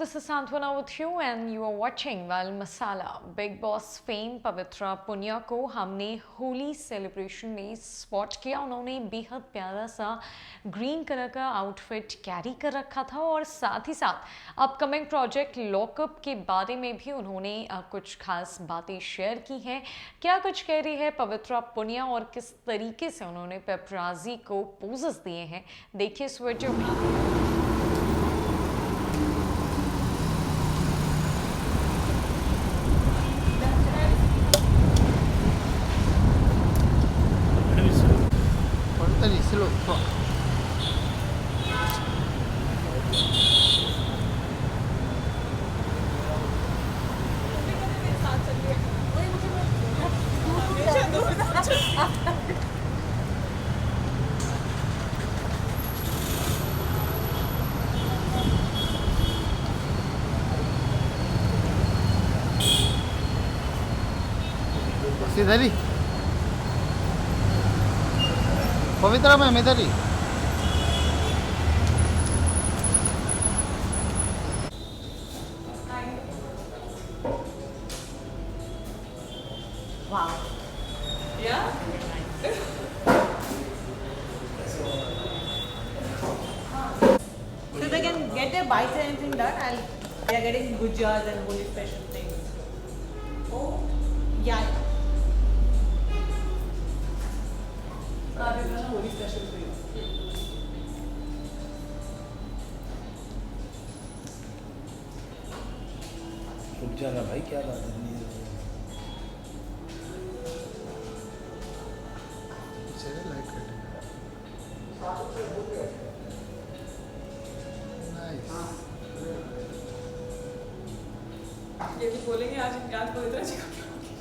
this is Santwana with you and you are watching Val Masala. Big Boss fame पवित्रा पुनिया को हमने Holi celebration में spot किया। उन्होंने बेहद प्यारा सा ग्रीन कलर का आउटफिट कैरी कर रखा था और साथ ही साथ अपकमिंग प्रोजेक्ट लॉकअप के बारे में भी उन्होंने कुछ खास बातें शेयर की हैं। क्या कुछ कह रही है पवित्रा पुनिया और किस तरीके से उन्होंने पेपराजी को पोजेस दिए हैं, देखिए इस वीडियो में। इधर ही पवित्रा मैम इधर ही Wow. Yeah? So they can get their bites and anything done, they are getting gujjas and holy special things. Oh, yeah. They've done a holy special for you. रुक जाना भाई, क्या बात है? ये भी बोलेंगे आज पवित्रा जी को क्या हो गया?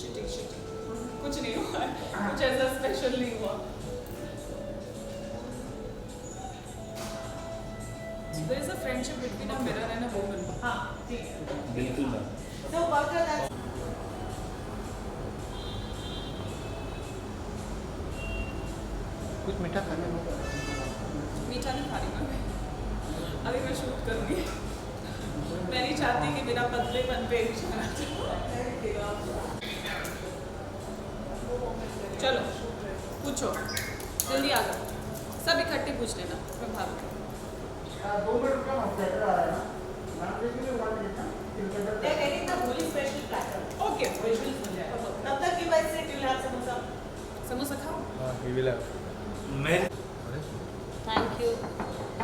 शिटिंग कुछ नहीं हुआ, कुछ ऐसा स्पेशल नहीं हुआ। There is a friendship between a mirror and a woman. हाँ, ठीक है। बिल्कुल ना। So Pavitra, that's कुछ मीठा खाने को मीठा नहीं खा रही मैं, अभी मैं शूट करूँगी। मैं नहीं चाहती कि बिना पतलेपन पे जाना। चलो पूछो, जल्दी आ जाओ, सब इकट्ठे पूछ लेना, मैं भाग। they're getting the holy special platter. Okay, Visuals हो जाएगा। तब तक you guys sit, you'll have samosa. Samosa खाओ। मैं Thank you.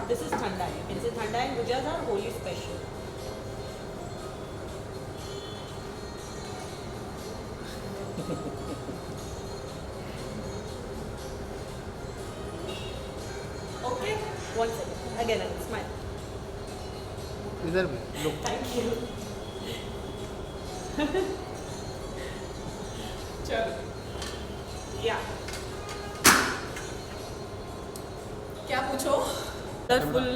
This is Thandai. You can say Thandai and Gujjas are holy special. Okay. One second. Again, smile. इधर भी लोग Thank you. चलो, Yeah. क्या पूछो? कलरफुल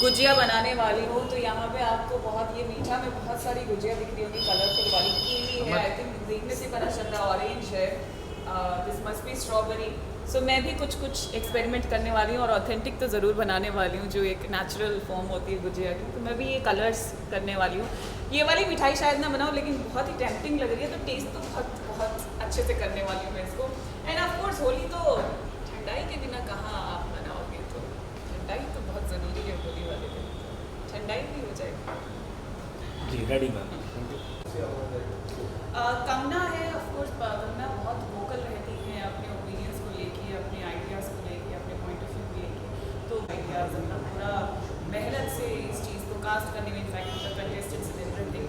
गुजिया बनाने वाली हूँ, तो यहाँ पे आपको बहुत ये मीठा में बहुत सारी गुजिया दिख रही होगी कलरफुल वाली। कीवी है, आई थिंक देखने से पता चल रहा, ऑरेंज है, दिस मस्ट बी स्ट्रॉबेरी। सो मैं भी कुछ एक्सपेरिमेंट करने वाली हूँ और ऑथेंटिक तो ज़रूर बनाने वाली हूँ, जो एक नेचुरल फॉर्म होती है गुजिया की। तो मैं भी ये कलर्स करने वाली हूँ। ये वाली मिठाई शायद ना बनाऊँ, लेकिन बहुत ही टेम्पटिंग लग रही है, तो टेस्ट तो बहुत बहुत अच्छे से करने वाली हूँ मैं इसको। एंड ऑफ कोर्स होली तो ठंडाई के बिना कहाँ आप बनाओगे, तो ठंडाई तो बहुत ज़रूरी है होली वाले दिन। ठंडाई भी हो जाएगी। जी रेडी मैम। कंगना है, ऑफ कोर्स कंगना बहुत वोकल रहती है अपने ओपिनियंस को लेके, अपने आइडियाज़ को लेके, अपने पॉइंट ऑफ व्यू को लेके। तो आइडियाज़ अपना पूरा मेहनत से इस चीज़ को कास्ट करने में, in fact the contestants and everything,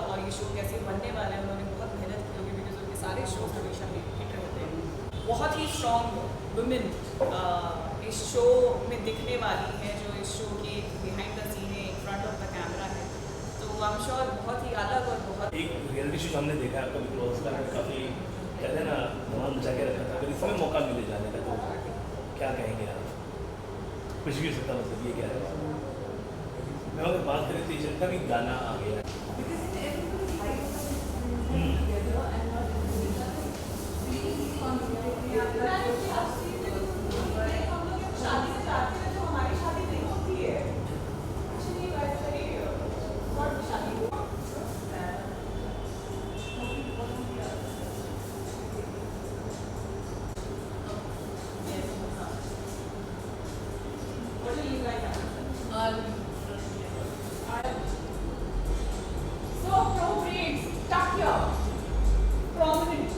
और ये शो कैसे बनने वाला है, उन्होंने बहुत मेहनत की होगी, बिकॉज उनके सारे शो हमेशा हिट रहते हैं। बहुत ही स्ट्रॉन्ग वुमेन इस शो में दिखने वाली है, जो इस शो की बिहाइंड द सीन है, फ्रंट ऑफ द कैमरा है। तो आई एम श्योर बहुत ही अलग और बहुत एक रियलिटी शो हमने देखा आपका बिग बॉस का, काफ़ी कहते हैं ना धमाल मचा के रखा था। अगर इसमें मौका मिले जाने का तो क्या कहेंगे आप? कुछ भी हो सकता, मतलब ये क्या है? मैं अगर बात करें तो ये चलता भी गाना आ गया So appropriate, tuck here, prominent.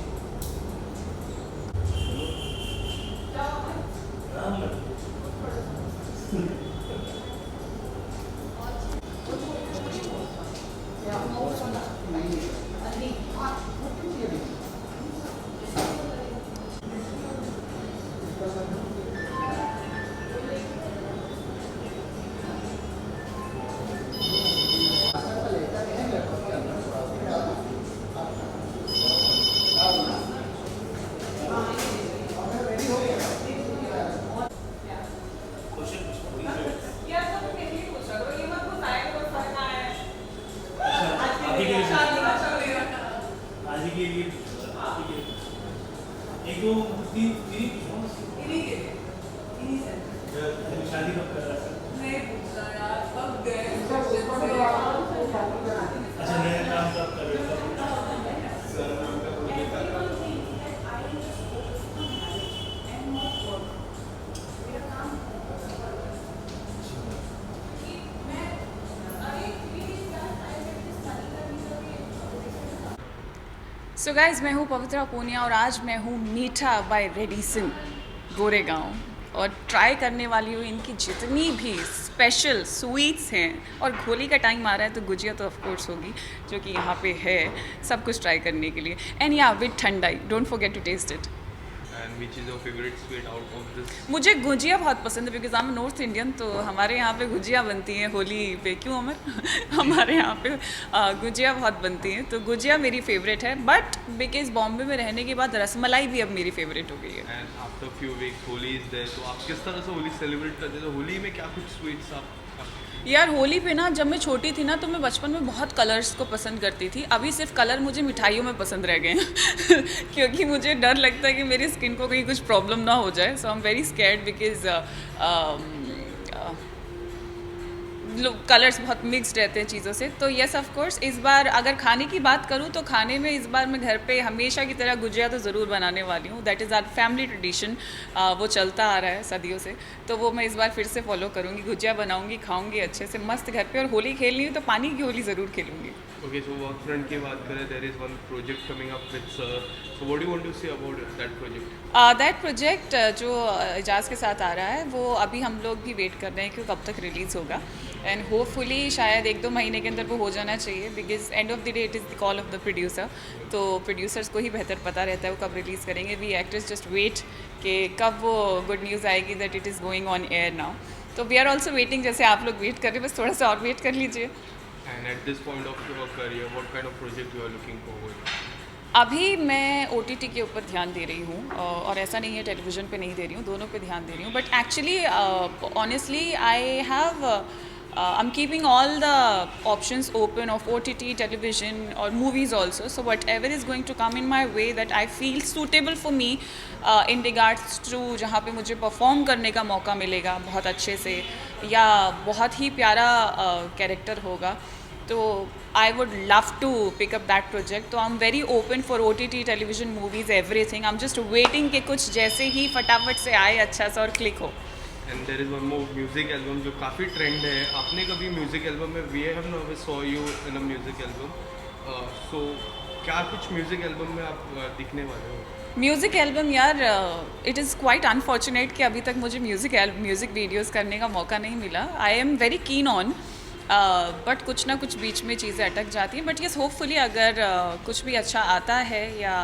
यार तो मैं नहीं पूछ रहा हूँ, ये मत बताए कि बस फर्क आया है। अभी के लिए शादी आज के लिए एक दो इन्हीं के लिए, इन्हीं से। शादी कब कर रहा है? नहीं पूछ रहा यार, कब गए? अच्छा नया काम कब कर रहे हो? सो गाइज, मैं हूँ पवित्रा पूनिया और आज मैं हूँ मीठा बाय रेडिसन गोरेगांव और ट्राई करने वाली हूँ इनकी जितनी भी स्पेशल स्वीट्स हैं। और होली का टाइम आ रहा है तो गुजिया तो ऑफ कोर्स होगी, जो कि यहाँ पे है सब कुछ ट्राई करने के लिए। एंड या with thandai, don't forget to taste it. And which is your favorite sweet out of this? मुझे गुजिया बहुत पसंद है because I am north Indian, तो हमारे यहाँ पे गुजिया बनती है होली पे। क्यों अमर? हमारे यहाँ पे गुजिया बहुत बनती है, तो गुजिया मेरी फेवरेट है। बट बिकॉज बॉम्बे में रहने के बाद रसमलाई भी अब मेरी फेवरेट हो गई है। And after few weeks Holi is there, तो आप किस तरह से होली सेलिब्रेट करते हैं? तो होली में क्या कुछ स्वीट्स आप यार होली पे ना, जब मैं छोटी थी ना तो मैं बचपन में बहुत कलर्स को पसंद करती थी। अभी सिर्फ कलर मुझे मिठाइयों में पसंद रह गए हैं क्योंकि मुझे डर लगता है कि मेरी स्किन को कहीं कुछ प्रॉब्लम ना हो जाए। So I am very scared because colours बहुत मिक्स्ड रहते हैं चीज़ों से। तो येस ऑफ कोर्स, इस बार अगर खाने की बात करूँ तो खाने में इस बार मैं घर पे हमेशा की तरह गुजिया तो ज़रूर बनाने वाली हूँ। That is our family tradition, वो चलता आ रहा है सदियों से, तो वो मैं इस बार फिर से फॉलो करूँगी। गुजिया बनाऊँगी, खाऊँगी अच्छे से मस्त घर पे, और होली खेलनी है तो पानी की होली ज़रूर खेलूँगी। ओके, सो वर्क फ्रंट की बात करें, there is one project coming up with sir, so what do you want to say about that project? That project जो एजाज के साथ आ रहा है, वो अभी हम लोग भी वेट कर रहे हैं कि कब तक रिलीज़ होगा। एंड होपफुली शायद 1-2 महीने के अंदर वो हो जाना चाहिए, because end of the day it is the call of the producer. तो प्रोड्यूसर्स को ही बेहतर पता रहता है वो कब रिलीज़ करेंगे। वी एक्टर्स जस्ट वेट कि कब वो गुड न्यूज़ आएगी that it is going on air now. तो वी आर ऑल्सो वेटिंग, जैसे आप लोग वेट कर रहे हैं, बस थोड़ा सा और वेट कर लीजिए। And at this point of your career what kind of project you are looking forward? अभी मैं OTT के ऊपर ध्यान दे रही हूँ, और ऐसा नहीं है टेलीविज़न पे नहीं दे रही हूँ, दोनों पे ध्यान दे रही हूँ। But actually honestly I have I'm keeping all the options open of OTT, television or movies also. So whatever is going to come in my way that I feel suitable for me in regards to जहाँ पे मुझे perform करने का मौका मिलेगा बहुत अच्छे से, या बहुत ही प्यारा कैरेक्टर होगा, तो I would love to pick up that project. तो I'm very open for OTT, television, movies, everything. I'm just waiting कि कुछ जैसे ही फटाफट से आए अच्छा सा और क्लिक हो। And there is one more music album जो काफ़ी ट्रेंड है। आपने कभी म्यूजिक एल्बम में we have never saw you in a music album, so क्या कुछ म्यूजिक एल्बम में आप दिखने वाले हो? म्यूज़िक एल्बम यार, इट इज़ क्वाइट अनफॉर्चुनेट कि अभी तक मुझे म्यूज़िक वीडियोस करने का मौका नहीं मिला। आई am very keen on, but कुछ ना कुछ बीच में चीज़ें अटक जाती हैं। बट यस, होपफुली अगर कुछ भी अच्छा आता है, या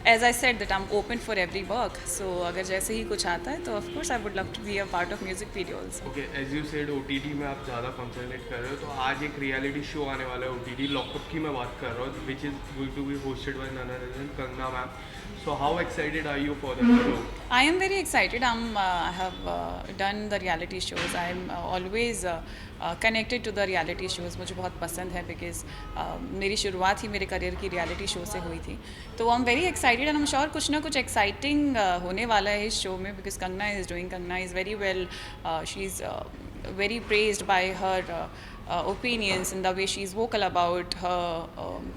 as I said that I am open for every work, so अगर जैसे ही कुछ आता है तो of course I would love to be a part of music videos. Okay, as you said OTT में आप ज़्यादा कंसंट्रेट कर रहे हो, तो आज एक रियलिटी शो आने वाला है OTT, लॉकअप की मैं बात कर रहा हूँ, which is going to be hosted by none other than Kangana ma'am. So how excited are you for the show? I am very excited. I have done the reality shows. I am always connected to the reality shows. मुझे बहुत पसंद है because मेरी शुरुआत ही मेरे career की reality show से हुई थी। तो आई am very excited and I am sure कुछ ना कुछ एक्साइटिंग होने वाला है इस शो में, because Kangana is very well, she is very praised by her opinions and the way she's vocal about her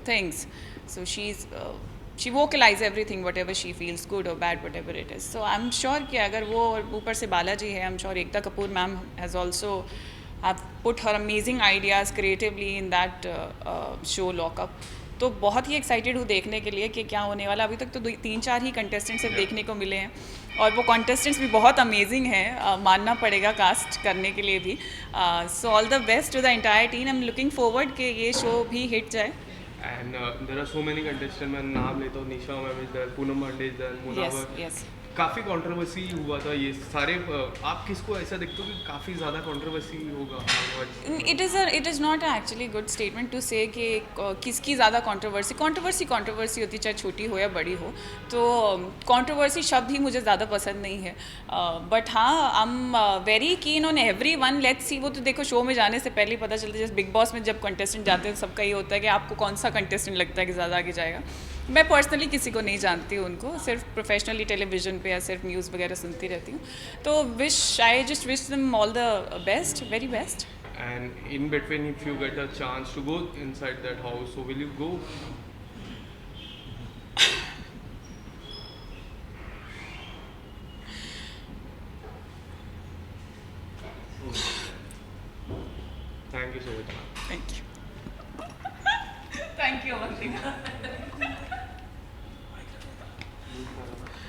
things. So she vocalize everything, whatever she feels, good or bad, whatever it is. So I'm sure कि अगर वो, ऊपर से बालाजी है, I'm sure Ekta Kapoor ma'am has also have put her amazing ideas creatively in that show Lockup. तो बहुत ही excited हूँ देखने के लिए कि क्या होने वाला. अभी तक तो 3-4 ही कंटेस्टेंट सिर्फ देखने को मिले हैं और वो कंटेस्टेंट्स भी बहुत अमेजिंग हैं, मानना पड़ेगा कास्ट करने के लिए भी. So all the best to the entire team. I am looking forward कि ये शो भी हिट जाए. And there are so many contestants. मैं नाम लेता हूँ. Nisha ma'am is there, Poonam Pandey is there, Munawar. yes. काफ़ी कंट्रोवर्सी हुआ था ये सारे. आप किसको ऐसा देखते हो कि काफ़ी ज़्यादा कंट्रोवर्सी होगा? It is not actually good statement to say कि किसकी ज़्यादा कंट्रोवर्सी होती, चाहे छोटी हो या बड़ी हो. तो कंट्रोवर्सी शब्द ही मुझे ज़्यादा पसंद नहीं है. बट हाँ, आई am very keen on everyone. Let's see. वो तो देखो शो में जाने से पहले ही पता चलता है. जैसे बिग बॉस में जब कंटेस्टेंट जाते हैं सबका ये होता है कि आपको कौन सा कंटेस्टेंट लगता है कि ज़्यादा आगे जाएगा. मैं पर्सनली किसी को नहीं जानती हूँ उनको, सिर्फ प्रोफेशनली टेलीविज़न पे या सिर्फ न्यूज़ वगैरह सुनती रहती हूँ. तो I just wish them all the best, very best. And in between, if you get a chance to go inside that house, so will you go? Thank you so much. Thank you. Thank you, Avantika.